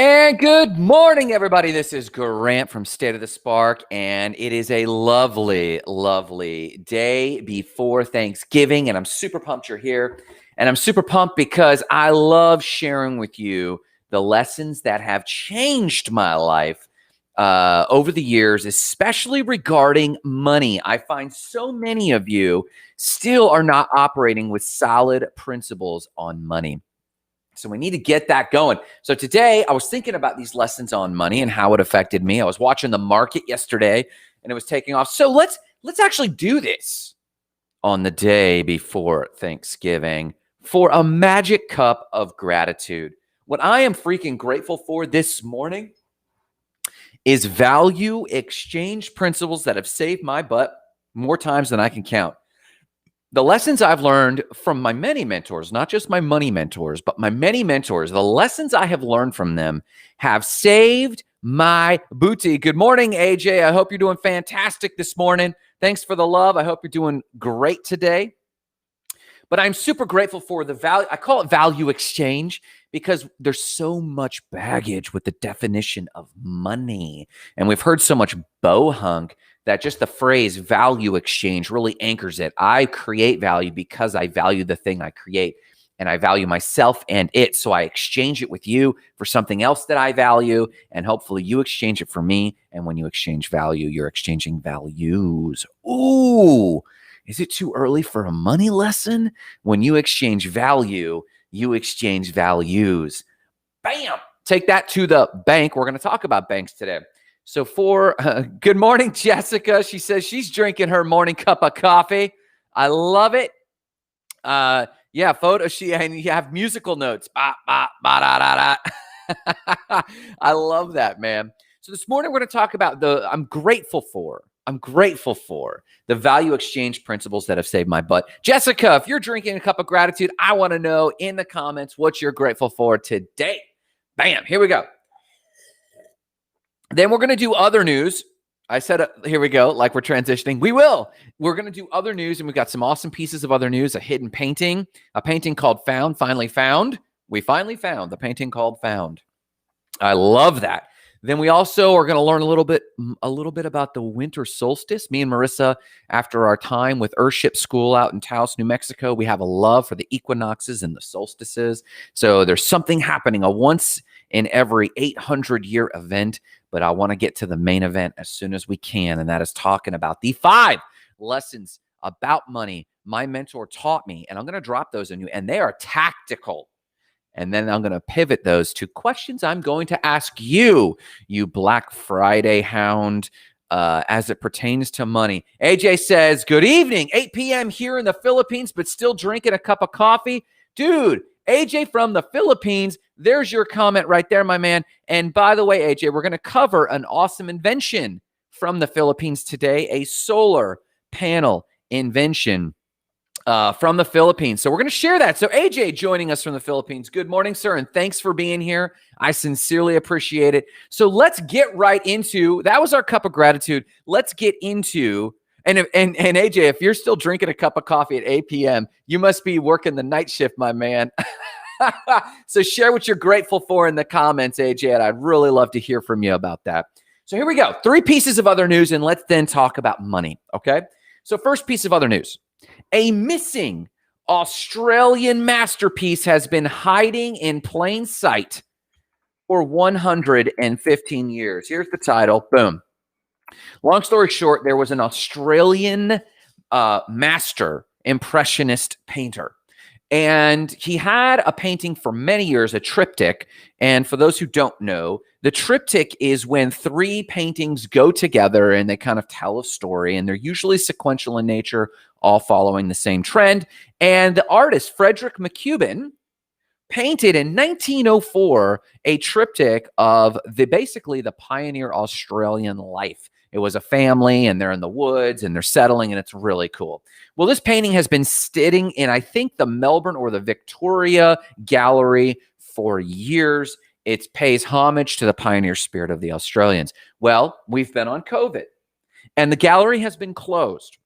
And good morning, everybody. This is Grant from State of the Spark, and it is a lovely, lovely day before Thanksgiving, and I'm super pumped you're here. And I'm super pumped because I love sharing with you the lessons that have changed my life over the years, especially regarding money. I find so many of you still are not operating with solid principles on money. So we need to get that going. So today I was thinking about these lessons on money and how it affected me. I was watching the market yesterday and it was taking off. So let's actually do this on the day before Thanksgiving for a magic cup of gratitude. What I am freaking grateful for this morning is value exchange principles that have saved my butt more times than I can count. The lessons I've learned from my many mentors, not just my money mentors, but my many mentors, the lessons I have learned from them have saved my booty. Good morning, AJ. I hope you're doing fantastic this morning. Thanks for the love. I hope you're doing great today. But I'm super grateful for the value. I call it value exchange because there's so much baggage with the definition of money. And we've heard so much bohunk that just the phrase value exchange really anchors it. I create value because I value the thing I create, and I value myself and it. So I exchange it with you for something else that I value, and hopefully you exchange it for me. And when you exchange value, you're exchanging values. Ooh, is it too early for a money lesson? When you exchange value, you exchange values. Bam! Take that to the bank. We're going to talk about banks today. So good morning, Jessica. She says she's drinking her morning cup of coffee. I love it. Yeah, and you have musical notes. Ba, ba, ba, da, da, da. I love that, man. So this morning we're going to talk about I'm grateful for the value exchange principles that have saved my butt. Jessica, if you're drinking a cup of gratitude, I want to know in the comments what you're grateful for today. Bam, here we go. Then we're going to do other news. I said, here we go, like we're transitioning. We're going to do other news, and we've got some awesome pieces of other news, a hidden painting, a painting called Found, finally found. We finally found the painting called Found. I love that. Then we also are going to learn a little bit about the winter solstice. Me and Marissa, after our time with Earthship School out in Taos, New Mexico, we have a love for the equinoxes and the solstices. So there's something happening, a once in every 800-year event. But I want to get to the main event as soon as we can, and that is talking about the 5 lessons about money my mentor taught me. And I'm going to drop those on you, and they are tactical. And then I'm going to pivot those to questions I'm going to ask you, you Black Friday hound, as it pertains to money. AJ says, good evening, 8 p.m. here in the Philippines, but still drinking a cup of coffee. Dude, AJ from the Philippines, there's your comment right there, my man. And by the way, AJ, we're going to cover an awesome invention from the Philippines today, a solar panel invention from the Philippines. So we're going to share that. So AJ joining us from the Philippines. Good morning, sir, and thanks for being here. I sincerely appreciate it. So let's get right into, that was our cup of gratitude. Let's get into, and AJ, if you're still drinking a cup of coffee at 8 p.m., you must be working the night shift, my man. So share what you're grateful for in the comments, AJ, and I'd really love to hear from you about that. So here we go. 3 pieces of other news, and let's then talk about money, okay? So first piece of other news. A missing Australian masterpiece has been hiding in plain sight for 115 years. Here's the title. Boom. Long story short, there was an Australian master impressionist painter. And he had a painting for many years, a triptych. And for those who don't know, the triptych is when 3 paintings go together and they kind of tell a story. And they're usually sequential in nature, all following the same trend. And the artist, Frederick McCubbin, painted in 1904 a triptych of basically the pioneer Australian life. It was a family, and they're in the woods, and they're settling, and it's really cool. Well, this painting has been sitting in, I think, the Melbourne or the Victoria Gallery for years. It pays homage to the pioneer spirit of the Australians. Well, we've been on COVID, and the gallery has been closed.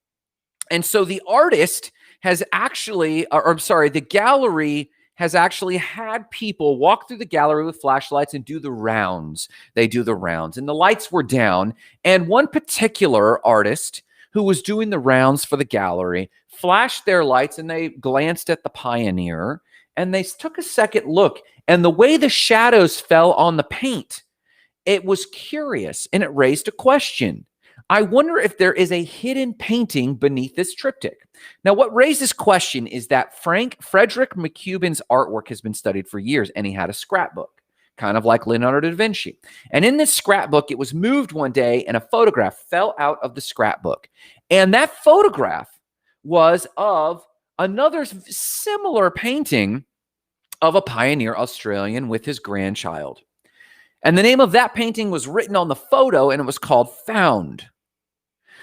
And so the artist has actually, the gallery has actually had people walk through the gallery with flashlights and do the rounds. They do the rounds, and the lights were down. And one particular artist who was doing the rounds for the gallery flashed their lights, and they glanced at the Pioneer, and they took a second look. And the way the shadows fell on the paint, it was curious, and it raised a question. I wonder if there is a hidden painting beneath this triptych. Now, what raised this question is that Frederick McCuben's artwork has been studied for years, and he had a scrapbook, kind of like Leonardo da Vinci. And in this scrapbook, it was moved one day, and a photograph fell out of the scrapbook. And that photograph was of another similar painting of a pioneer Australian with his grandchild. And the name of that painting was written on the photo, and it was called Found.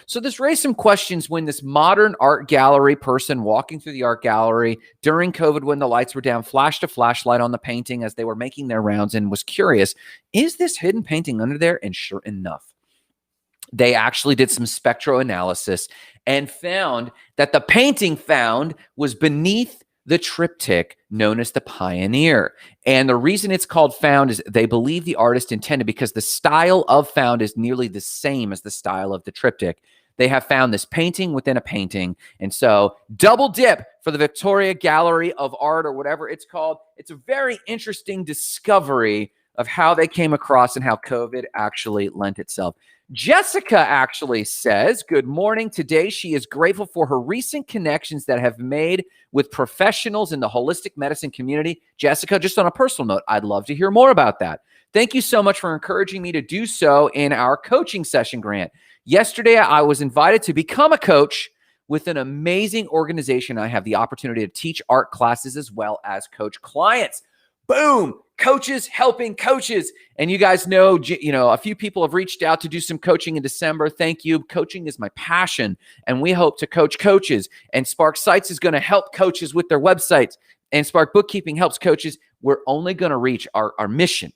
So this raised some questions when this modern art gallery person walking through the art gallery during COVID, when the lights were down, flashed a flashlight on the painting as they were making their rounds and was curious, is this hidden painting under there? And sure enough, they actually did some spectroanalysis and found that the painting found was beneath the triptych known as the Pioneer. And the reason it's called Found is they believe the artist intended, because the style of Found is nearly the same as the style of the triptych. They have found this painting within a painting. And so double dip for the Victoria Gallery of Art, or whatever it's called. It's a very interesting discovery of how they came across and how COVID actually lent itself. Jessica actually says, good morning. Today, she is grateful for her recent connections that have made with professionals in the holistic medicine community. Jessica, just on a personal note, I'd love to hear more about that. Thank you so much for encouraging me to do so in our coaching session, Grant. Yesterday, I was invited to become a coach with an amazing organization. I have the opportunity to teach art classes as well as coach clients. Boom! Coaches helping coaches. And you guys know, a few people have reached out to do some coaching in December. Thank you. Coaching is my passion, and we hope to coach coaches. And Spark Sites is going to help coaches with their websites, and Spark Bookkeeping helps coaches. We're only going to reach our mission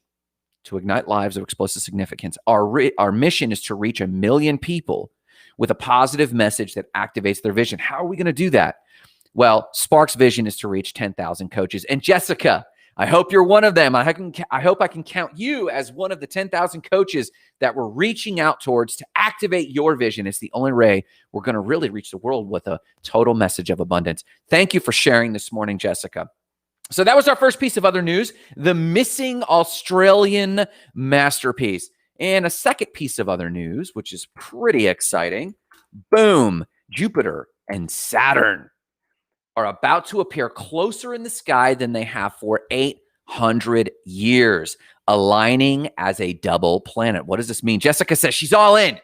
to ignite lives of explosive significance. Our mission is to reach 1 million people with a positive message that activates their vision. How are we going to do that? Well, Spark's vision is to reach 10,000 coaches. And Jessica, I hope you're one of them. I hope I can count you as one of the 10,000 coaches that we're reaching out towards to activate your vision. It's the only way we're going to really reach the world with a total message of abundance. Thank you for sharing this morning, Jessica. So that was our first piece of other news, the missing Australian masterpiece. And a second piece of other news, which is pretty exciting. Boom, Jupiter and Saturn are about to appear closer in the sky than they have for 800 years, aligning as a double planet. What does this mean? Jessica says she's all in,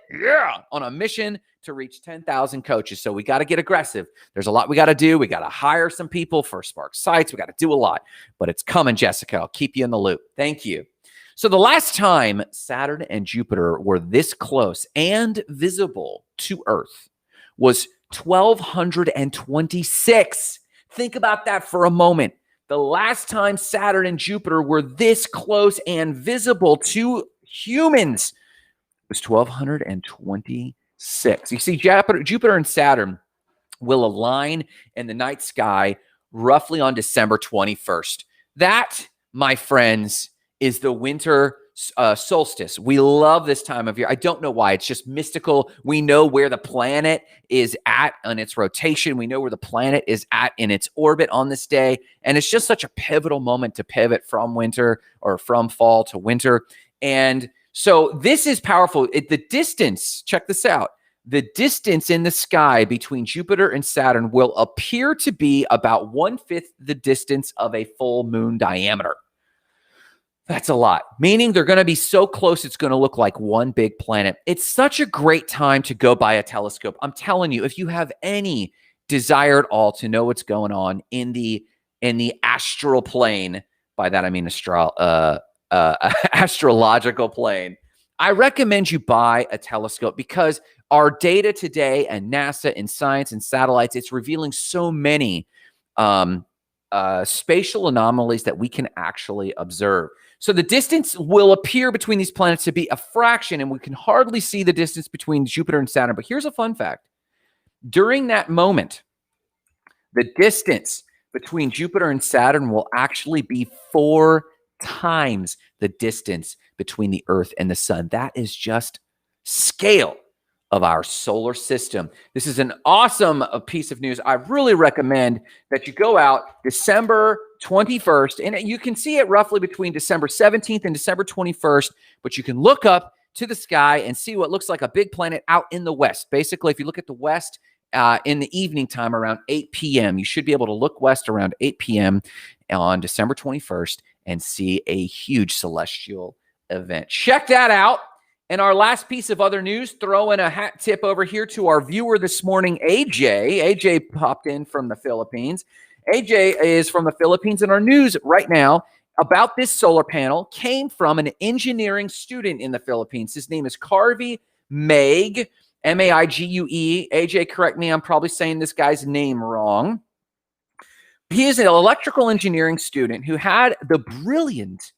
on a mission to reach 10,000 coaches. So we got to get aggressive. There's a lot we got to do. We got to hire some people for Spark Sites. We got to do a lot, but it's coming, Jessica. I'll keep you in the loop. Thank you. So the last time Saturn and Jupiter were this close and visible to Earth was 1226. Think about that for a moment. The last time Saturn and Jupiter were this close and visible to humans was 1226. You see, Jupiter and Saturn will align in the night sky roughly on December 21st. That, my friends, is the winter solstice. We love this time of year. I don't know why. It's just mystical. We know where the planet is at on its rotation. We know where the planet is at in its orbit on this day. And it's just such a pivotal moment to pivot from winter, or from fall to winter. And so this is powerful. The distance, check this out. The distance in the sky between Jupiter and Saturn will appear to be about 1/5 the distance of a full moon diameter. That's a lot, meaning they're going to be so close it's going to look like one big planet. It's such a great time to go by a telescope. I'm telling you, if you have any desire at all to know what's going on in the astral plane, by that I mean astrological plane, I recommend you buy a telescope, because our data today and NASA and science and satellites, it's revealing so many spatial anomalies that we can actually observe. So the distance will appear between these planets to be a fraction, and we can hardly see the distance between Jupiter and Saturn. But here's a fun fact. During that moment, the distance between Jupiter and Saturn will actually be 4 times the distance between the Earth and the sun. That is just scale of our solar system. This is an awesome piece of news. I really recommend that you go out December 21st, and you can see it roughly between December 17th and December 21st, but you can look up to the sky and see what looks like a big planet out in the west. Basically, if you look at the west in the evening time around 8 p.m., you should be able to look west around 8 p.m. on December 21st and see a huge celestial event. Check that out. And our last piece of other news, throw in a hat tip over here to our viewer this morning, AJ. AJ popped in from the Philippines. AJ is from the Philippines, and our news right now about this solar panel came from an engineering student in the Philippines. His name is Carvey Mague, M-A-I-G-U-E. AJ, correct me, I'm probably saying this guy's name wrong. He is an electrical engineering student who had the brilliant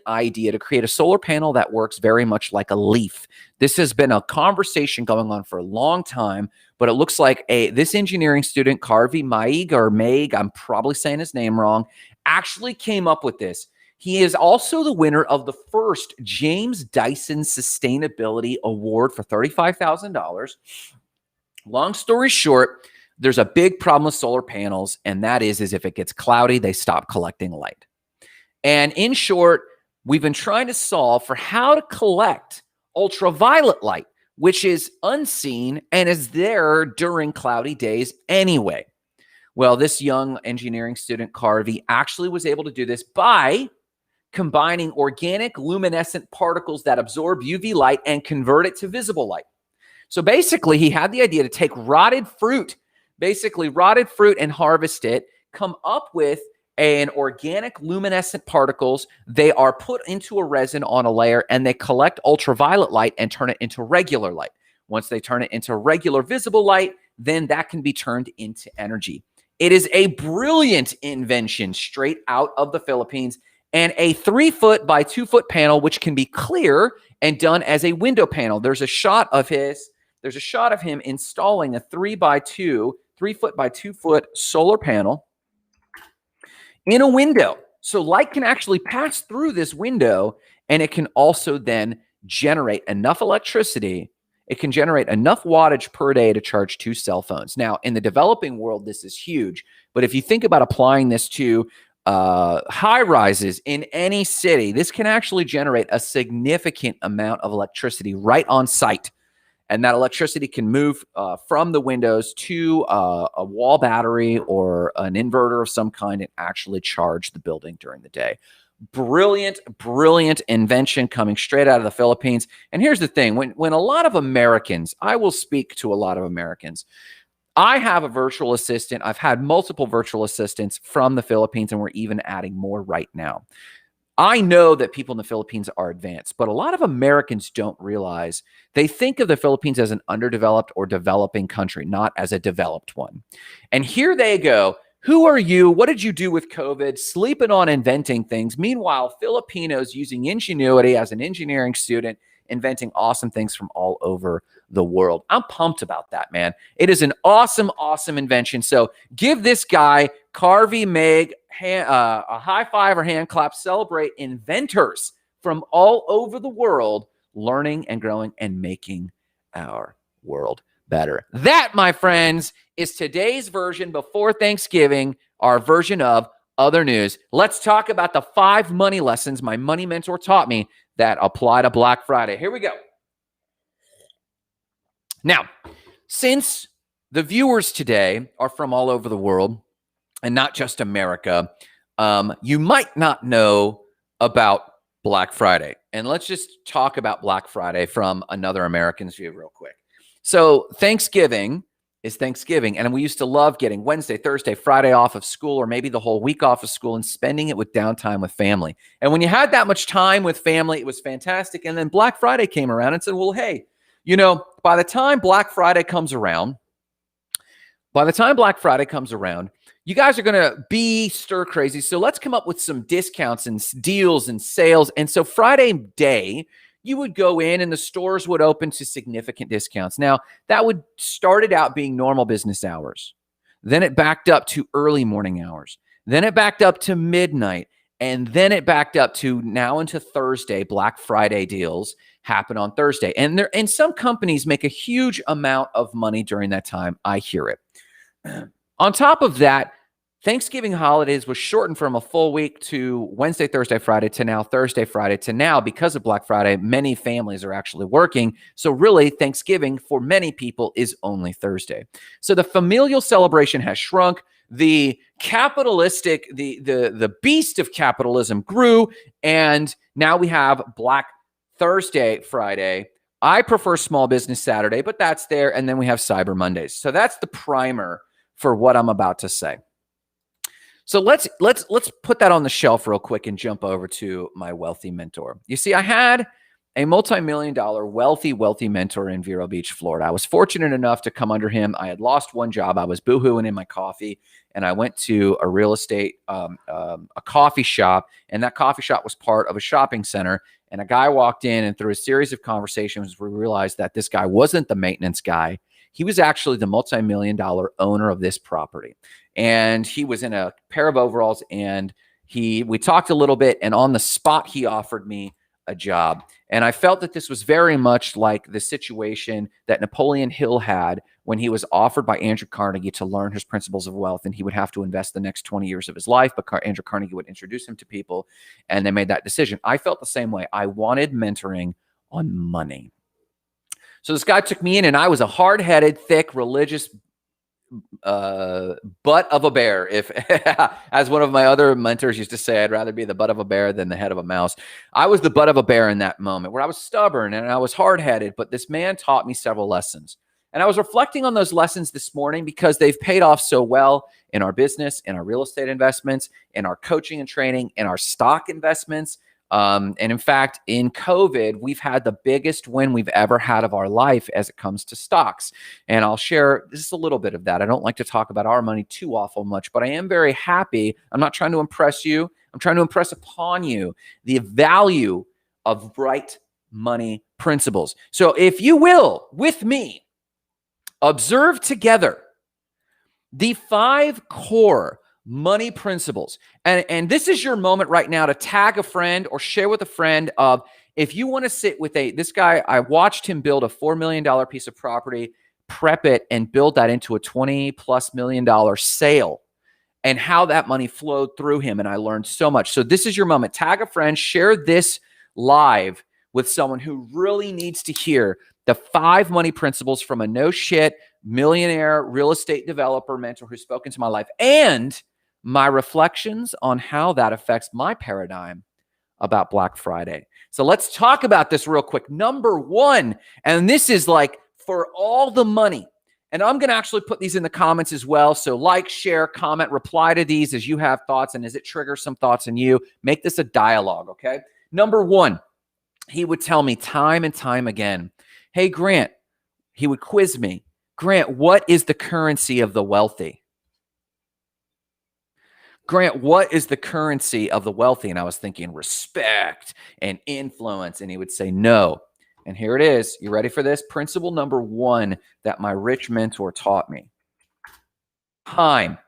idea to create a solar panel that works very much like a leaf. This has been a conversation going on for a long time, but it looks like this engineering student, Carvey Mague or Mague, I'm probably saying his name wrong, actually came up with this. He is also the winner of the first James Dyson Sustainability Award for $35,000. Long story short, there's a big problem with solar panels, and that is if it gets cloudy, they stop collecting light. And in short, we've been trying to solve for how to collect ultraviolet light, which is unseen and is there during cloudy days anyway. Well, this young engineering student, Carvey, actually was able to do this by combining organic luminescent particles that absorb UV light and convert it to visible light. So basically, he had the idea to take rotted fruit and harvest it, come up with an organic luminescent particles. They are put into a resin on a layer, and they collect ultraviolet light and turn it into regular light. Once they turn it into regular visible light, then that can be turned into energy. It is a brilliant invention straight out of the Philippines, and a 3-foot by 2-foot panel, which can be clear and done as a window panel. There's a shot of him installing a 3-foot by 2-foot solar panel in a window. So light can actually pass through this window, and it can also then generate enough electricity. It can generate enough wattage per day to charge 2 cell phones. Now, in the developing world, this is huge. But if you think about applying this to high rises in any city, this can actually generate a significant amount of electricity right on site. And that electricity can move from the windows to a wall battery or an inverter of some kind and actually charge the building during the day. Brilliant, brilliant invention coming straight out of the Philippines. And here's the thing. When a lot of Americans, I will speak to a lot of Americans. I have a virtual assistant. I've had multiple virtual assistants from the Philippines, and we're even adding more right now. I know that people in the Philippines are advanced, but a lot of Americans don't realize they think of the Philippines as an underdeveloped or developing country, not as a developed one. And here they go. Who are you? What did you do with COVID? Sleeping on inventing things. Meanwhile, Filipinos using ingenuity as an engineering student, inventing awesome things from all over the world. I'm pumped about that, man. It is an awesome, awesome invention. So give this guy, Carvey Mague, a high five or hand clap. Celebrate inventors from all over the world learning and growing and making our world better. That, my friends, is today's version before Thanksgiving, our version of other news. Let's talk about the 5 money lessons my money mentor taught me that apply to Black Friday. Here we go. Now, since the viewers today are from all over the world and not just America, you might not know about Black Friday. And let's just talk about Black Friday from another American's view real quick. So Thanksgiving is Thanksgiving. And we used to love getting Wednesday, Thursday, Friday off of school, or maybe the whole week off of school and spending it with downtime with family. And when you had that much time with family, it was fantastic. And then Black Friday came around and said, well, hey, you know, by the time Black Friday comes around, you guys are going to be stir crazy. So let's come up with some discounts and deals and sales. And so Friday day, you would go in and the stores would open to significant discounts. Now, that would started out being normal business hours. Then it backed up to early morning hours. Then it backed up to midnight. And then it backed up to now into Thursday. Black Friday deals happen on Thursday. And some companies make a huge amount of money during that time. I hear it. On top of that, Thanksgiving holidays was shortened from a full week to Wednesday, Thursday, Friday to now Thursday, Friday to now because of Black Friday. Many families are actually working. So really Thanksgiving for many people is only Thursday. So the familial celebration has shrunk. The capitalistic, the beast of capitalism grew. And now we have Black Thursday, Friday. I prefer Small Business Saturday, but that's there. And then we have Cyber Mondays. So that's the primer for what I'm about to say. So let's put that on the shelf real quick and jump over to my wealthy mentor. You see, I had a multi-million-dollar wealthy mentor in Vero Beach, Florida. I was fortunate enough to come under him. I had lost one job. I was boohooing in my coffee, and I went to a real estate, a coffee shop, and that coffee shop was part of a shopping center. And a guy walked in, and through a series of conversations, we realized that this guy wasn't the maintenance guy. He was actually the multi-million-dollar owner of this property. And he was in a pair of overalls, and we talked a little bit, and on the spot, he offered me a job. And I felt that this was very much like the situation that Napoleon Hill had when he was offered by Andrew Carnegie to learn his principles of wealth, and he would have to invest the next 20 years of his life, but Andrew Carnegie would introduce him to people, and they made that decision. I felt the same way. I wanted mentoring on money. So this guy took me in, and I was a hard-headed, thick, religious butt of a bear. If, as one of my other mentors used to say, I'd rather be the butt of a bear than the head of a mouse. I was the butt of a bear in that moment where I was stubborn and I was hard-headed, but this man taught me several lessons. And I was reflecting on those lessons this morning because they've paid off so well in our business, in our real estate investments, in our coaching and training, in our stock investments. And in fact, in COVID, we've had the biggest win we've ever had of our life as it comes to stocks. And I'll share just a little bit of that. I don't like to talk about our money too awful much, but I am very happy. I'm not trying to impress you. I'm trying to impress upon you the value of right money principles. So if you will, with me, observe together the 5 core money principles. And this is your moment right now to tag a friend or share with a friend of, if you want to sit with this guy, I watched him build a $4 million piece of property, prep it, and build that into a $20+ million sale, and how that money flowed through him. And I learned so much. So this is your moment. Tag a friend, share this live with someone who really needs to hear the 5 money principles from a no shit millionaire real estate developer mentor who's spoken to my life, and my reflections on how that affects my paradigm about Black Friday. So let's talk about this real quick. Number 1, and this is like for all the money. And I'm going to actually put these in the comments as well. So like, share, comment, reply to these as you have thoughts, and as it triggers some thoughts in you. Make this a dialogue, okay? Number 1, he would tell me time and time again, hey, Grant, he would quiz me. Grant, what is the currency of the wealthy? Grant, what is the currency of the wealthy? And I was thinking respect and influence. And he would say no. And here it is. You ready for this? Principle number 1 that my rich mentor taught me. Time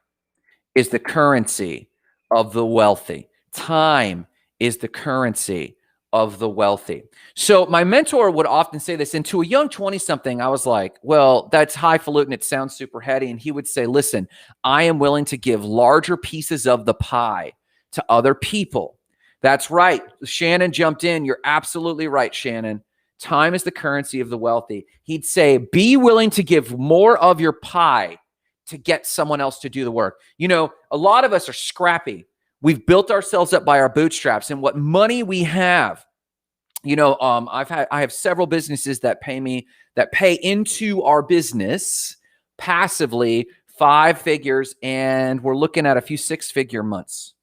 is the currency of the wealthy. Time is the currency of the wealthy. So my mentor would often say this, and to a young 20-something, I was like, well, that's highfalutin. It sounds super heady. And he would say, listen, I am willing to give larger pieces of the pie to other people. That's right. Shannon jumped in. You're absolutely right, Shannon. Time is the currency of the wealthy. He'd say, be willing to give more of your pie to get someone else to do the work. You know, a lot of us are scrappy. We've built ourselves up by our bootstraps, and what money we have. You know, I have several businesses that pay into our business passively 5 figures, and we're looking at a few 6-figure months.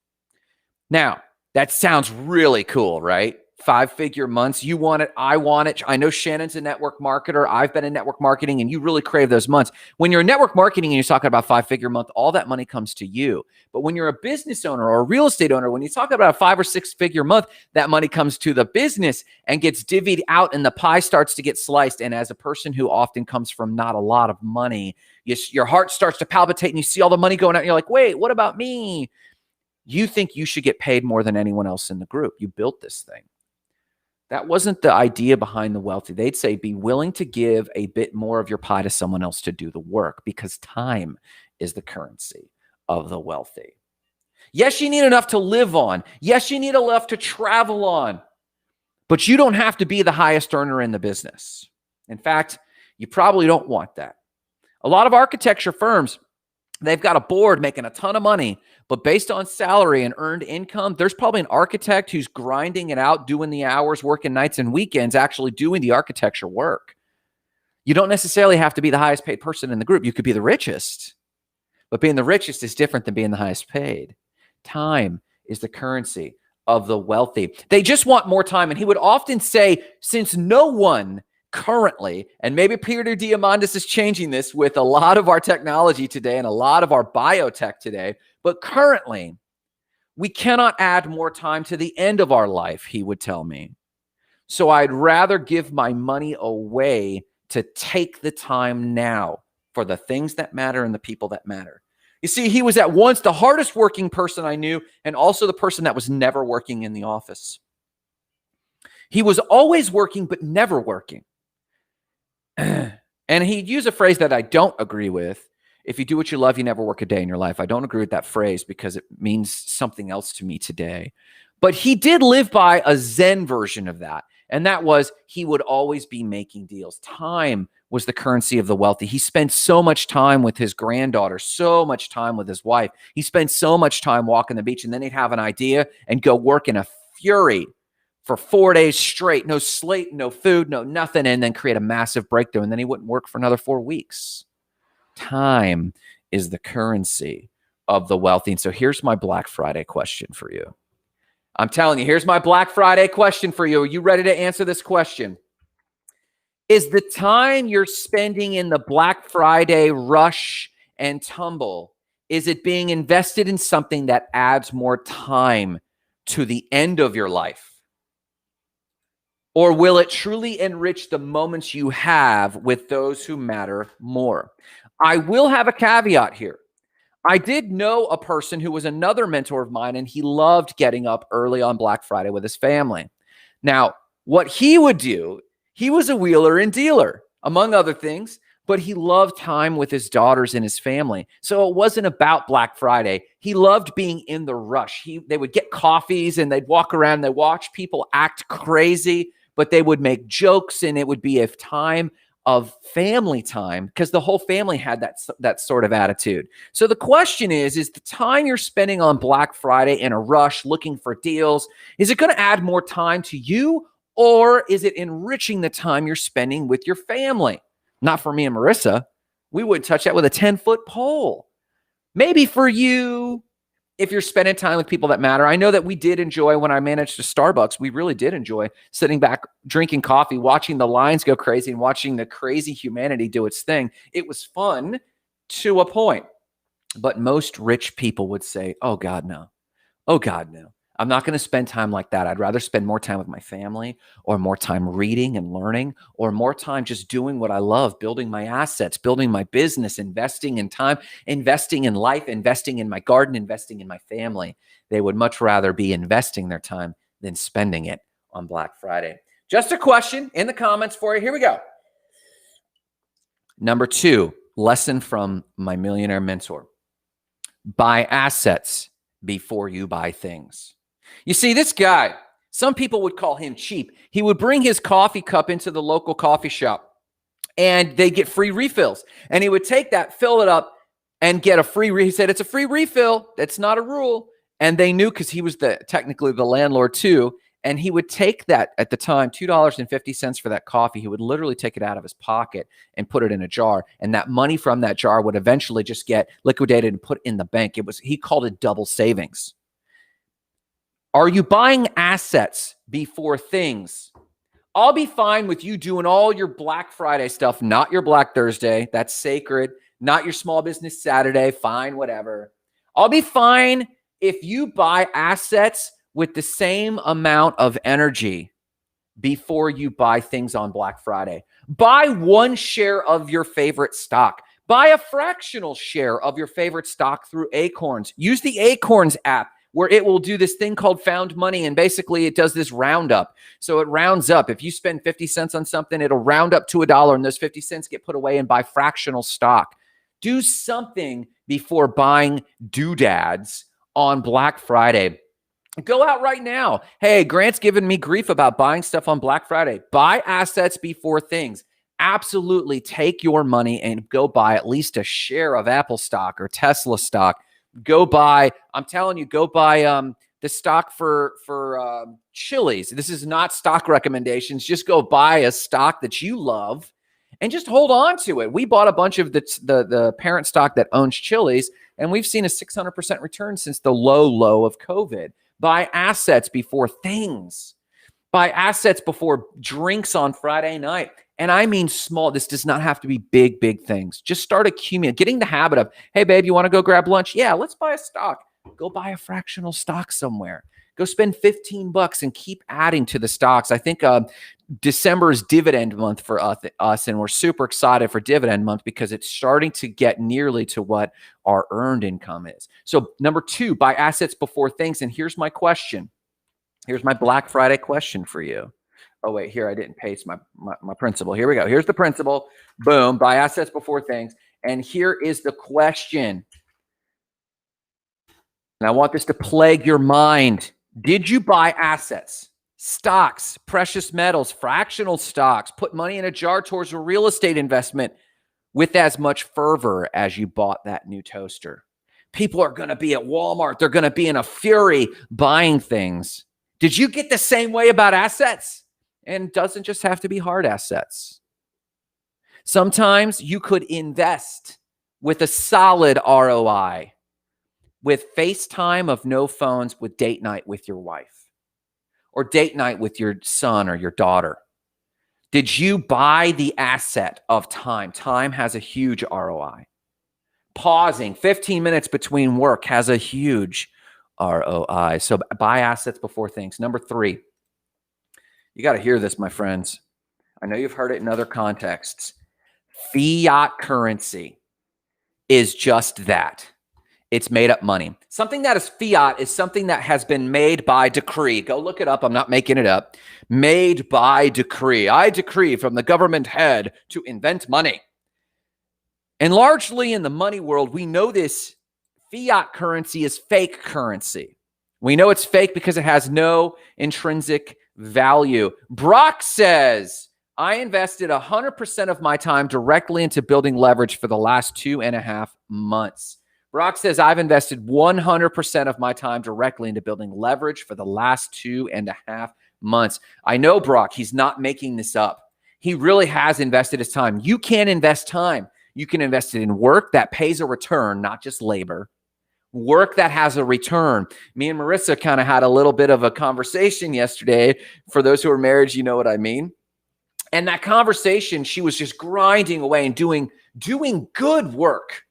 Now, that sounds really cool, right? 5-figure months. You want it. I want it. I know Shannon's a network marketer. I've been in network marketing, and you really crave those months. When you're in network marketing and you're talking about 5-figure month, all that money comes to you. But when you're a business owner or a real estate owner, when you talk about a 5 or 6-figure month, that money comes to the business and gets divvied out, and the pie starts to get sliced. And as a person who often comes from not a lot of money, your heart starts to palpitate, and you see all the money going out, and you're like, wait, what about me? You think you should get paid more than anyone else in the group. You built this thing. That wasn't the idea behind the wealthy. They'd say, be willing to give a bit more of your pie to someone else to do the work, because time is the currency of the wealthy. Yes, you need enough to live on. Yes, you need enough to travel on, but you don't have to be the highest earner in the business. In fact, you probably don't want that. A lot of architecture firms, they've got a board making a ton of money, but based on salary and earned income, there's probably an architect who's grinding it out, doing the hours, working nights and weekends, actually doing the architecture work. You don't necessarily have to be the highest paid person in the group. You could be the richest, but being the richest is different than being the highest paid. Time is the currency of the wealthy. They just want more time. And he would often say, since no one currently, and maybe Peter Diamandis is changing this with a lot of our technology today and a lot of our biotech today, but currently, we cannot add more time to the end of our life, he would tell me. So I'd rather give my money away to take the time now for the things that matter and the people that matter. You see, he was at once the hardest working person I knew, and also the person that was never working in the office. He was always working, but never working. And he'd use a phrase that I don't agree with. If you do what you love, you never work a day in your life. I don't agree with that phrase because it means something else to me today. But he did live by a Zen version of that. And that was, he would always be making deals. Time was the currency of the wealthy. He spent so much time with his granddaughter, so much time with his wife. He spent so much time walking the beach, and then he'd have an idea and go work in a fury for 4 days straight, no sleep, no food, no nothing, and then create a massive breakthrough. And then he wouldn't work for another 4 weeks. Time is the currency of the wealthy. And so here's my Black Friday question for you. I'm telling you, here's my Black Friday question for you. Are you ready to answer this question? Is the time you're spending in the Black Friday rush and tumble, is it being invested in something that adds more time to the end of your life? Or will it truly enrich the moments you have with those who matter more? I will have a caveat here. I did know a person who was another mentor of mine, and he loved getting up early on Black Friday with his family. Now, what he would do, he was a wheeler and dealer, among other things, but he loved time with his daughters and his family. So it wasn't about Black Friday. He loved being in the rush. They would get coffees and they'd walk around, they'd watch people act crazy, but they would make jokes, and it would be a time of family time because the whole family had that sort of attitude. So the question is the time you're spending on Black Friday in a rush looking for deals, is it going to add more time to you, or is it enriching the time you're spending with your family? Not for me and Marissa. We wouldn't touch that with a 10-foot pole. Maybe for you, if you're spending time with people that matter. I know that we did enjoy, when I managed a Starbucks, we really did enjoy sitting back, drinking coffee, watching the lines go crazy and watching the crazy humanity do its thing. It was fun to a point. But most rich people would say, oh God, no. Oh God, no. I'm not going to spend time like that. I'd rather spend more time with my family, or more time reading and learning, or more time just doing what I love, building my assets, building my business, investing in time, investing in life, investing in my garden, investing in my family. They would much rather be investing their time than spending it on Black Friday. Just a question in the comments for you. Here we go. Number 2, lesson from my millionaire mentor. Buy assets before you buy things. You see, this guy, some people would call him cheap. He would bring his coffee cup into the local coffee shop, and they get free refills. And he would take that, fill it up, and get a free he said, it's a free refill. That's not a rule. And they knew, because he was technically the landlord too. And he would take that, at the time, $2.50 for that coffee. He would literally take it out of his pocket and put it in a jar. And that money from that jar would eventually just get liquidated and put in the bank. He called it double savings. Are you buying assets before things? I'll be fine with you doing all your Black Friday stuff, not your Black Thursday. That's sacred. Not your Small Business Saturday. Fine, whatever. I'll be fine if you buy assets with the same amount of energy before you buy things on Black Friday. Buy one share of your favorite stock. Buy a fractional share of your favorite stock through Acorns. Use the Acorns app where it will do this thing called Found Money. And basically it does this roundup. So it rounds up. If you spend 50 cents on something, it'll round up to $1 and those 50 cents get put away and buy fractional stock. Do something before buying doodads on Black Friday. Go out right now. Hey, Grant's giving me grief about buying stuff on Black Friday. Buy assets before things. Absolutely take your money and go buy at least a share of Apple stock or Tesla stock. Go buy, I'm telling you, go buy the stock for Chili's. This is not stock recommendations. Just go buy a stock that you love and just hold on to it. We bought a bunch of the parent stock that owns Chili's, and we've seen a 600% return since the low of COVID. Buy assets before things. Buy assets before drinks on Friday night. And I mean small. This does not have to be big things. Just start accumulating, getting the habit of, hey, babe, you want to go grab lunch? Yeah, let's buy a stock. Go buy a fractional stock somewhere. Go spend $15 and keep adding to the stocks. I think December is dividend month for us, and we're super excited for dividend month because it's starting to get nearly to what our earned income is. So number 2, buy assets before things. And here's my question. Here's my Black Friday question for you. Oh, wait, here, I didn't paste my principle. Here we go. Here's the principle. Boom, buy assets before things. And here is the question. And I want this to plague your mind. Did you buy assets, stocks, precious metals, fractional stocks, put money in a jar towards a real estate investment with as much fervor as you bought that new toaster? People are going to be at Walmart. They're going to be in a fury buying things. Did you get the same way about assets? And it doesn't just have to be hard assets. Sometimes you could invest with a solid ROI with FaceTime of no phones with date night with your wife or date night with your son or your daughter. Did you buy the asset of time? Time has a huge ROI. Pausing 15 minutes between work has a huge ROI. So buy assets before things. Number 3, you got to hear this, my friends. I know you've heard it in other contexts. Fiat currency is just that. It's made up money. Something that is fiat is something that has been made by decree. Go look it up. I'm not making it up. Made by decree. I decree from the government head to invent money. And largely in the money world, we know this fiat currency is fake currency. We know it's fake because it has no intrinsic value. Brock says, I invested 100% of my time directly into building leverage for the last 2.5 months. Brock says, I've invested 100% of my time directly into building leverage for the last 2.5 months. I know Brock, he's not making this up. He really has invested his time. You can invest time. You can invest it in work that pays a return, not just labor. Work that has a return. Me and Marissa kind of had a little bit of a conversation yesterday. For those who are married, you know what I mean. And that conversation, she was just grinding away and doing good work,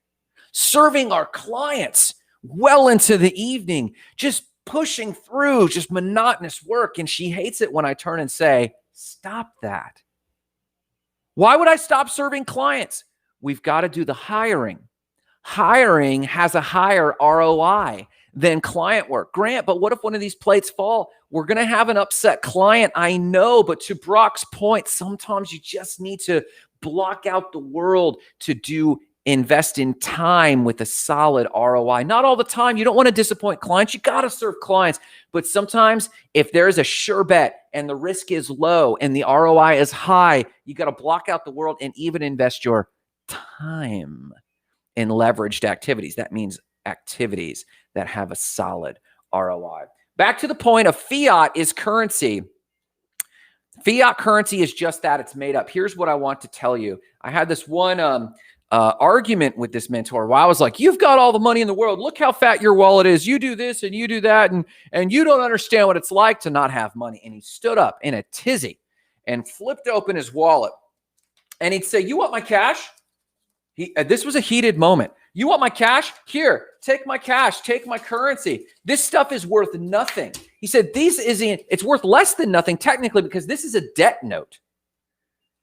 serving our clients well into the evening, just pushing through, just monotonous work. And she hates it when I turn and say, stop that. Why would I stop serving clients? We've got to do the hiring. Hiring has a higher ROI than client work. Grant, but what if one of these plates fall? We're going to have an upset client. I know, but to Brock's point, sometimes you just need to block out the world to invest in time with a solid ROI. Not all the time. You don't want to disappoint clients. You got to serve clients. But sometimes if there's a sure bet and the risk is low and the ROI is high, you got to block out the world and even invest your time in leveraged activities. That means activities that have a solid ROI. Back to the point of fiat is currency. Fiat currency is just that. It's made up. Here's what I want to tell you. I had this one argument with this mentor where I was like, you've got all the money in the world. Look how fat your wallet is. You do this and you do that. And you don't understand what it's like to not have money. And he stood up in a tizzy and flipped open his wallet. And he'd say, you want my cash? This was a heated moment. You want my cash? Here, take my cash, take my currency. This stuff is worth nothing. He said, it's worth less than nothing technically because this is a debt note.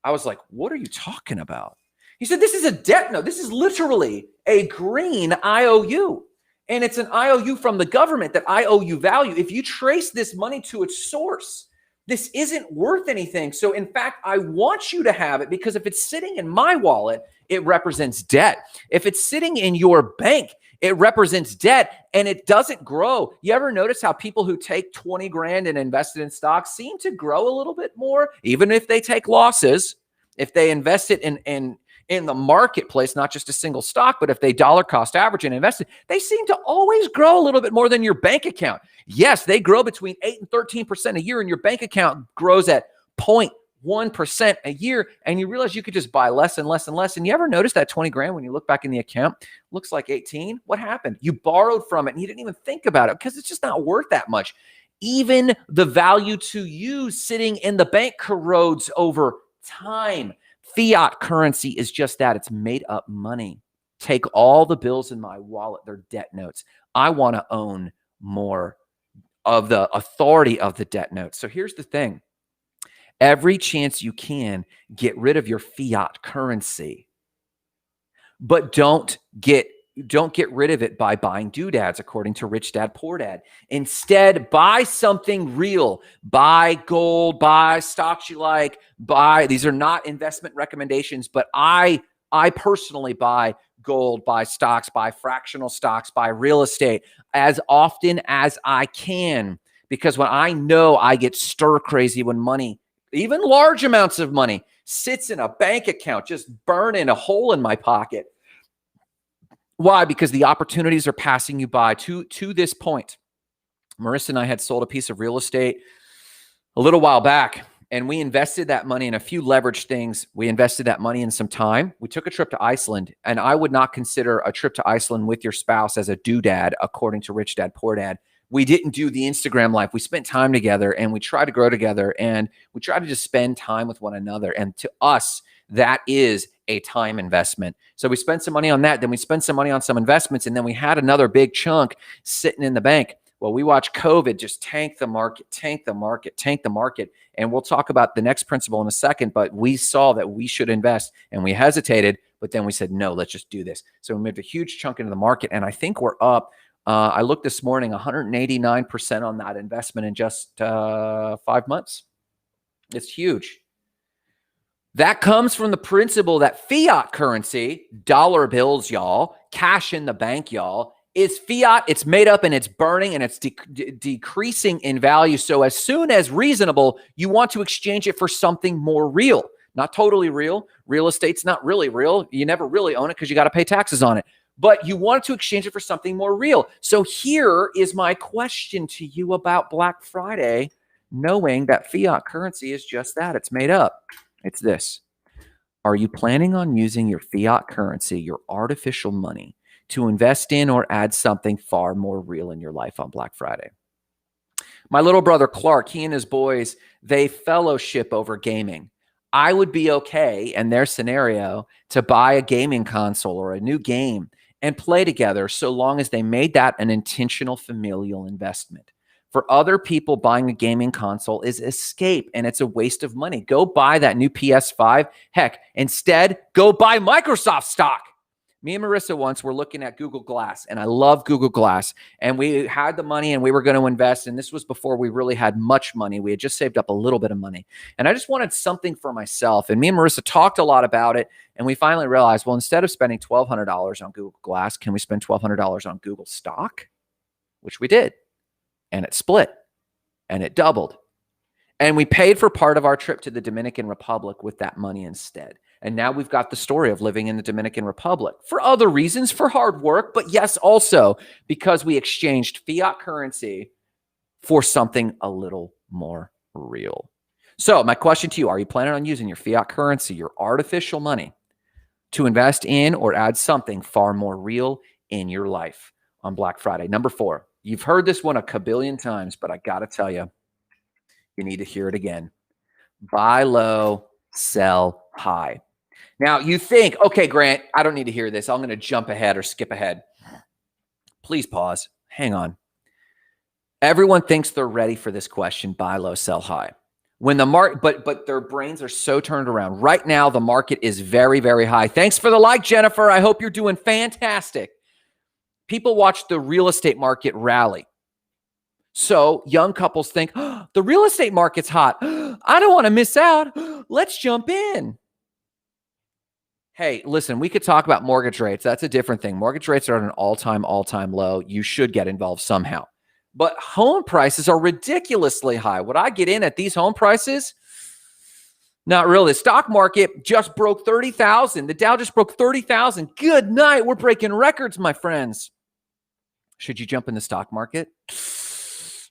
I was like, what are you talking about? He said, this is a debt note. This is literally a green IOU. And it's an IOU from the government that IOU value. If you trace this money to its source, this isn't worth anything. So in fact, I want you to have it because if it's sitting in my wallet, it represents debt. If it's sitting in your bank, it represents debt and it doesn't grow. You ever notice how people who take 20 grand and invest it in stocks seem to grow a little bit more, even if they take losses, if they invest it in the marketplace, not just a single stock, but if they dollar cost average and invest it, they seem to always grow a little bit more than your bank account. Yes, they grow between 8 and 13% a year, and your bank account grows at 0.1% a year, and you realize you could just buy less and less and less. And you ever notice that 20 grand when you look back in the account looks like 18? What happened? You borrowed from it and you didn't even think about it because it's just not worth that much. Even the value to you sitting in the bank corrodes over time. Fiat currency is just that. It's made up money. Take all the bills in my wallet. They're debt notes. I want to own more of the authority of the debt notes. So here's the thing. Every chance you can, get rid of your fiat currency. But don't get rid of it by buying doodads, according to Rich Dad Poor Dad. Instead, buy something real. Buy gold, buy stocks you like, these are not investment recommendations, but I personally buy gold, buy stocks, buy fractional stocks, buy real estate as often as I can. Because when I know I get stir crazy when money, even large amounts of money, sits in a bank account, just burning a hole in my pocket. Why? Because the opportunities are passing you by to this point. Marissa and I had sold a piece of real estate a little while back, and we invested that money in a few leveraged things. We invested that money in some time. We took a trip to Iceland, and I would not consider a trip to Iceland with your spouse as a doodad, according to Rich Dad Poor Dad. We didn't do the Instagram life. We spent time together, and we tried to grow together, and we tried to just spend time with one another. And to us, that is a time investment. So we spent some money on that. Then we spent some money on some investments. And then we had another big chunk sitting in the bank. Well, we watched COVID just tank the market. And we'll talk about the next principle in a second. But we saw that we should invest and we hesitated. But then we said, no, let's just do this. So we moved a huge chunk into the market. And I think we're up. I looked this morning, 189% on that investment in just 5 months. It's huge. That comes from the principle that fiat currency, dollar bills, y'all, cash in the bank, y'all, is fiat. It's made up and it's burning and it's decreasing in value. So as soon as reasonable, you want to exchange it for something more real. Not totally real. Real estate's not really real. You never really own it because you got to pay taxes on it. But you want to exchange it for something more real. So here is my question to you about Black Friday, knowing that fiat currency is just that. It's made up. It's this. Are you planning on using your fiat currency, your artificial money, to invest in or add something far more real in your life on Black Friday? My little brother, Clark, he and his boys, they fellowship over gaming. I would be okay in their scenario to buy a gaming console or a new game and play together so long as they made that an intentional familial investment. For other people, buying a gaming console is escape and it's a waste of money. Go buy that new PS5. Heck, instead, go buy Microsoft stock. Me and Marissa once were looking at Google Glass, and I love Google Glass. And we had the money and we were going to invest. And this was before we really had much money. We had just saved up a little bit of money. And I just wanted something for myself. And me and Marissa talked a lot about it. And we finally realized, well, instead of spending $1,200 on Google Glass, can we spend $1,200 on Google stock? Which we did. And it split and it doubled. And we paid for part of our trip to the Dominican Republic with that money instead. And now we've got the story of living in the Dominican Republic for other reasons, for hard work, but yes, also because we exchanged fiat currency for something a little more real. So my question to you, are you planning on using your fiat currency, your artificial money, to invest in or add something far more real in your life on Black Friday. Number 4, you've heard this one a kabillion times, but I got to tell you, you need to hear it again. Buy low, sell high. Now you think, okay, Grant, I don't need to hear this. I'm going to jump ahead or skip ahead. Please pause. Hang on. Everyone thinks they're ready for this question, buy low, sell high. When the market, but their brains are so turned around. Right now, the market is very, very high. Thanks for the like, Jennifer. I hope you're doing fantastic. People watch the real estate market rally. So young couples think, oh, the real estate market's hot. I don't want to miss out. Let's jump in. Hey, listen, we could talk about mortgage rates. That's a different thing. Mortgage rates are at an all-time low. You should get involved somehow. But home prices are ridiculously high. Would I get in at these home prices? Not really. The stock market just broke 30,000. The Dow just broke 30,000. Good night. We're breaking records, my friends. Should you jump in the stock market?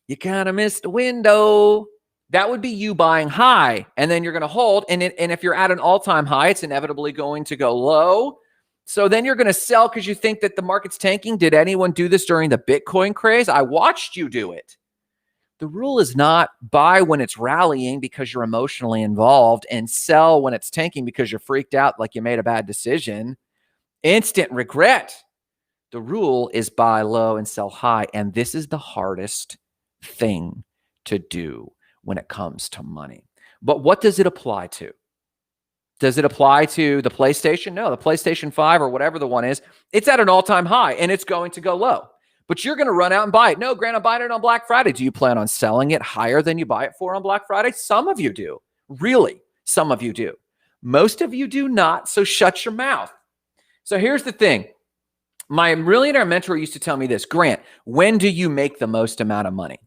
You kind of missed the window. That would be you buying high, and then you're going to hold. And if you're at an all-time high, it's inevitably going to go low. So then you're going to sell because you think that the market's tanking. Did anyone do this during the Bitcoin craze? I watched you do it. The rule is not buy when it's rallying because you're emotionally involved and sell when it's tanking because you're freaked out like you made a bad decision. Instant regret. The rule is buy low and sell high. And this is the hardest thing to do when it comes to money. But what does it apply to? Does it apply to the PlayStation? No, the PlayStation 5 or whatever the one is, it's at an all-time high and it's going to go low. But you're going to run out and buy it. No, Grant, I'm buying it on Black Friday. Do you plan on selling it higher than you buy it for on Black Friday? Some of you do. Really, some of you do. Most of you do not, so shut your mouth. So here's the thing. My millionaire mentor used to tell me this, Grant, when do you make the most amount of money?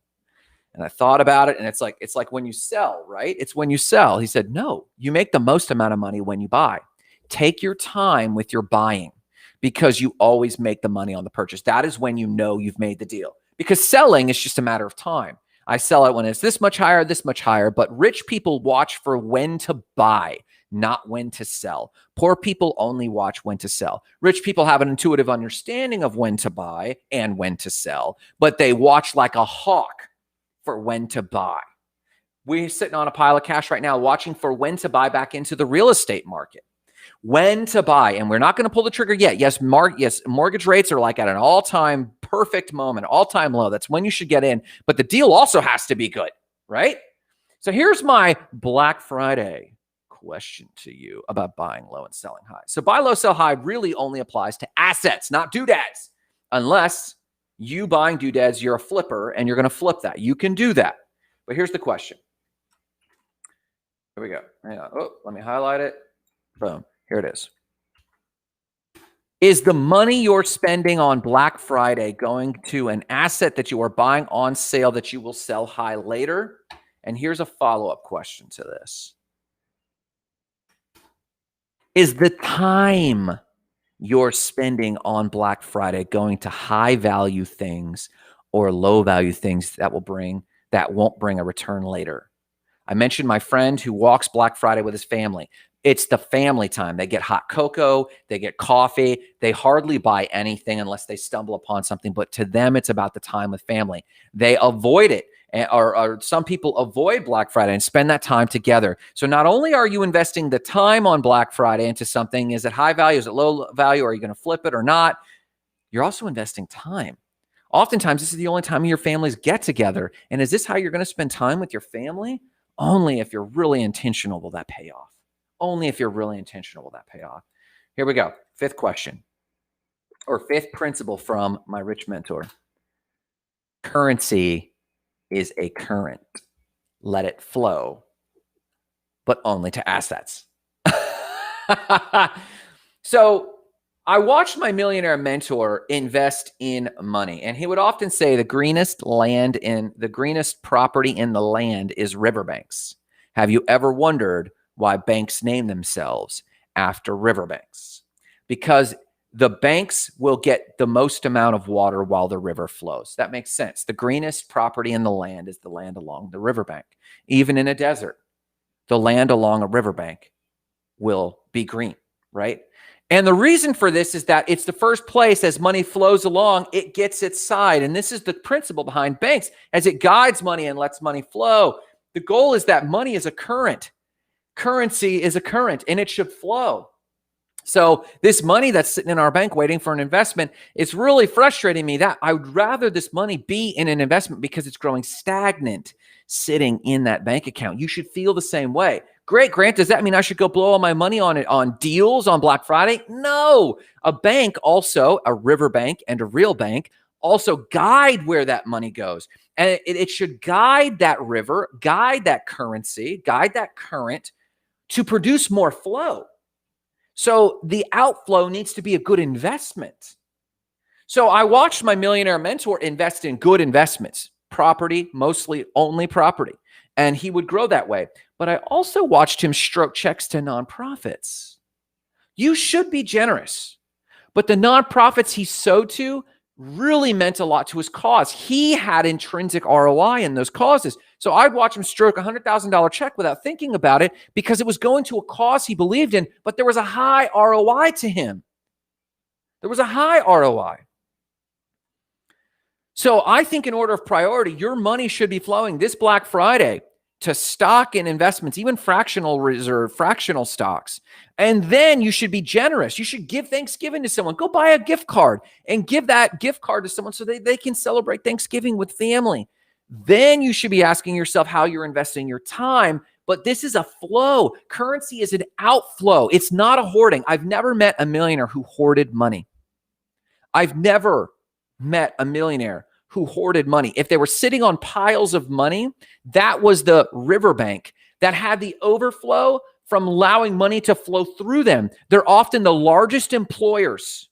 And I thought about it, and it's like when you sell, right? It's when you sell. He said, no, you make the most amount of money when you buy. Take your time with your buying because you always make the money on the purchase. That is when you know you've made the deal. Because selling is just a matter of time. I sell it when it's this much higher, but rich people watch for when to buy, not when to sell. Poor people only watch when to sell. Rich people have an intuitive understanding of when to buy and when to sell, but they watch like a hawk for when to buy. We're sitting on a pile of cash right now watching for when to buy back into the real estate market. When to buy, and we're not going to pull the trigger yet. Yes, mortgage rates are like at an all-time perfect moment, all-time low. That's when you should get in, but the deal also has to be good, right? So here's my Black Friday question to you about buying low and selling high. So buy low, sell high really only applies to assets, not doodads, unless you buying doodads, you're a flipper and you're going to flip that. You can do that. But here's the question. Here we go. Hang on. Oh, let me highlight it. Boom. Here it is. Is the money you're spending on Black Friday going to an asset that you are buying on sale that you will sell high later? And here's a follow-up question to this. Is the time you're spending on Black Friday going to high value things or low value things that won't bring a return later? I mentioned my friend who walks Black Friday with his family. It's the family time. They get hot cocoa, they get coffee. They hardly buy anything unless they stumble upon something. But to them, it's about the time with family. They avoid it. Or some people avoid Black Friday and spend that time together. So not only are you investing the time on Black Friday into something, is it high value, is it low value, are you going to flip it or not? You're also investing time. Oftentimes, this is the only time your families get together. And is this how you're going to spend time with your family? Only if you're really intentional will that pay off. Only if you're really intentional will that pay off. Here we go. Fifth question, or fifth principle from my rich mentor. Currency is a current. Let it flow, but only to assets. So I watched my millionaire mentor invest in money, and he would often say the greenest property in the land is riverbanks. Have you ever wondered why banks name themselves after riverbanks? Because the banks will get the most amount of water while the river flows. That makes sense. The greenest property in the land is the land along the riverbank. Even in a desert, the land along a riverbank will be green, right? And the reason for this is that it's the first place as money flows along, it gets its side. And this is the principle behind banks as it guides money and lets money flow. The goal is that money is a current. Currency is a current and it should flow. So this money that's sitting in our bank waiting for an investment, it's really frustrating me that I would rather this money be in an investment because it's growing stagnant sitting in that bank account. You should feel the same way. Great, Grant, does that mean I should go blow all my money on it on deals on Black Friday? No. A bank also, a river bank and a real bank, also guide where that money goes. And it should guide that river, guide that currency, guide that current to produce more flow. So the outflow needs to be a good investment. So I watched my millionaire mentor invest in good investments, property, mostly only property, and he would grow that way. But I also watched him stroke checks to nonprofits. You should be generous, but the nonprofits he sowed to really meant a lot to his cause. He had intrinsic ROI in those causes. So I'd watch him stroke a $100,000 check without thinking about it because it was going to a cause he believed in, but there was a high ROI to him. There was a high ROI. So I think in order of priority, your money should be flowing this Black Friday to stock and investments, even fractional reserve, fractional stocks. And then you should be generous. You should give Thanksgiving to someone. Go buy a gift card and give that gift card to someone so they can celebrate Thanksgiving with family. Then you should be asking yourself how you're investing your time. But this is a flow. Currency is an outflow. It's not a hoarding. I've never met a millionaire who hoarded money. I've never met a millionaire who hoarded money. If they were sitting on piles of money, that was the riverbank that had the overflow from allowing money to flow through them. They're often the largest employers.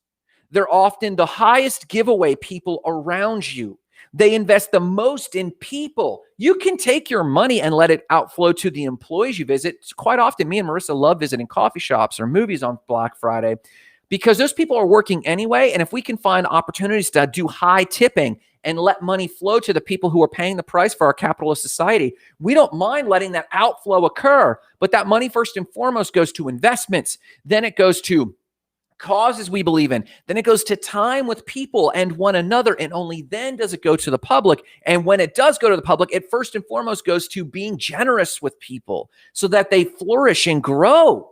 They're often the highest giveaway people around you. They invest the most in people. You can take your money and let it outflow to the employees you visit. Quite often, me and Marissa love visiting coffee shops or movies on Black Friday because those people are working anyway. And if we can find opportunities to do high tipping and let money flow to the people who are paying the price for our capitalist society, we don't mind letting that outflow occur. But that money first and foremost goes to investments. Then it goes to causes we believe in. Then it goes to time with people and one another. And only then does it go to the public. And when it does go to the public, it first and foremost goes to being generous with people so that they flourish and grow.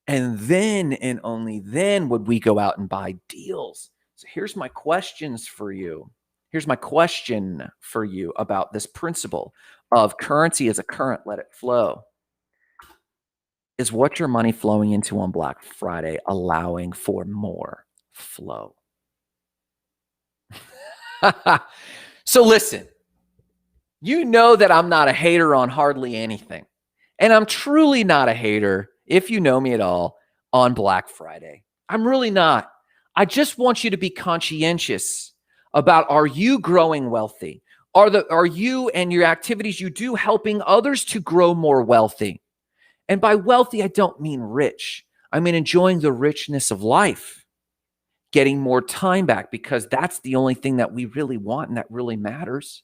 And then and only then would we go out and buy deals. So here's my questions for you. Here's my question for you about this principle of currency as a current, let it flow. Is what your money flowing into on Black Friday allowing for more flow? So listen, you know that I'm not a hater on hardly anything. And I'm truly not a hater, if you know me at all, on Black Friday. I'm really not. I just want you to be conscientious about, are you growing wealthy? Are you and your activities you do helping others to grow more wealthy? And by wealthy, I don't mean rich. I mean enjoying the richness of life, getting more time back, because that's the only thing that we really want and that really matters.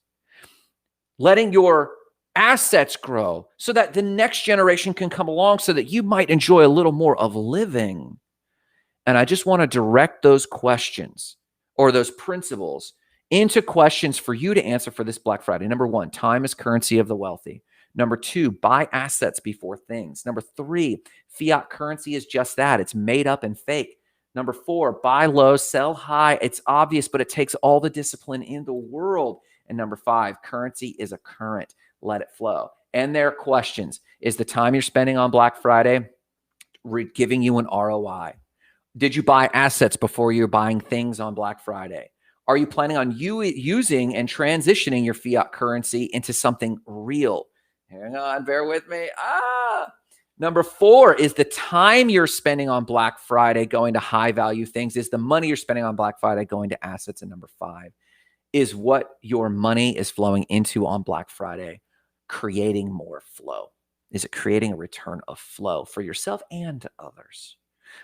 Letting your assets grow so that the next generation can come along so that you might enjoy a little more of living. And I just want to direct those questions or those principles into questions for you to answer for this Black Friday. Number one, time is currency of the wealthy. Number two, buy assets before things. Number three, fiat currency is just that. It's made up and fake. Number four, buy low, sell high. It's obvious, but it takes all the discipline in the world. And number five, currency is a current. Let it flow. And their questions. Is the time you're spending on Black Friday giving you an ROI? Did you buy assets before you're buying things on Black Friday? Are you planning on using and transitioning your fiat currency into something real? Hang on, bear with me. Number four, is the time you're spending on Black Friday going to high value things? Is the money you're spending on Black Friday going to assets? And number five, is what your money is flowing into on Black Friday creating more flow? Is it creating a return of flow for yourself and to others?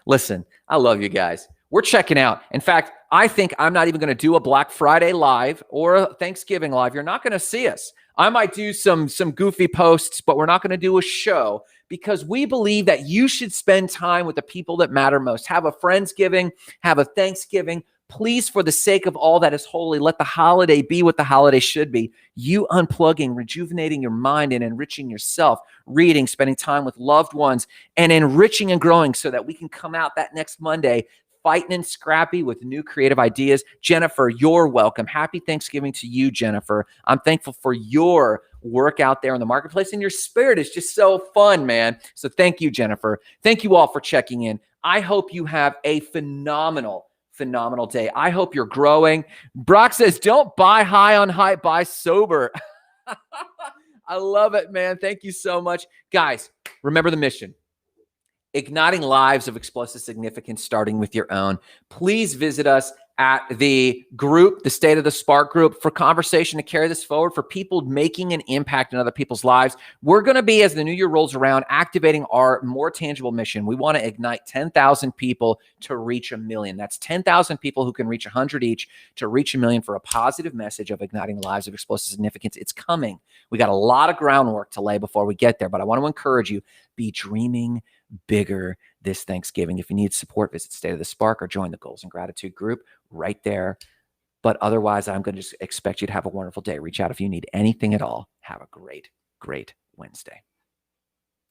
Listen, I love you guys. We're checking out. In fact, I think I'm not even going to do a Black Friday live or a Thanksgiving live. You're not going to see us. I might do some goofy posts, but we're not going to do a show because we believe that you should spend time with the people that matter most. Have a Friendsgiving, have a Thanksgiving. Please, for the sake of all that is holy, let the holiday be what the holiday should be. You unplugging, rejuvenating your mind and enriching yourself, reading, spending time with loved ones, and enriching and growing so that we can come out that next Monday fighting and scrappy with new creative ideas. Jennifer, you're welcome. Happy Thanksgiving to you, Jennifer. I'm thankful for your work out there in the marketplace, and your spirit is just so fun, man. So thank you, Jennifer. Thank you all for checking in. I hope you have a phenomenal day. I hope you're growing. Brock says, don't buy high on hype, buy sober. I love it, man. Thank you so much. Guys, remember the mission. Igniting lives of explosive significance, starting with your own. Please visit us at the group, the State of the Spark group, for conversation to carry this forward, for people making an impact in other people's lives. We're going to be, as the new year rolls around, activating our more tangible mission. We want to ignite 10,000 people to reach 1 million. That's 10,000 people who can reach 100 each to reach 1 million for a positive message of igniting lives of explosive significance. It's coming. We got a lot of groundwork to lay before we get there, but I want to encourage you, be dreaming bigger this Thanksgiving. If you need support, visit State of the Spark or join the Goals and Gratitude group right there. But otherwise, I'm going to just expect you to have a wonderful day. Reach out if you need anything at all. Have a great Wednesday.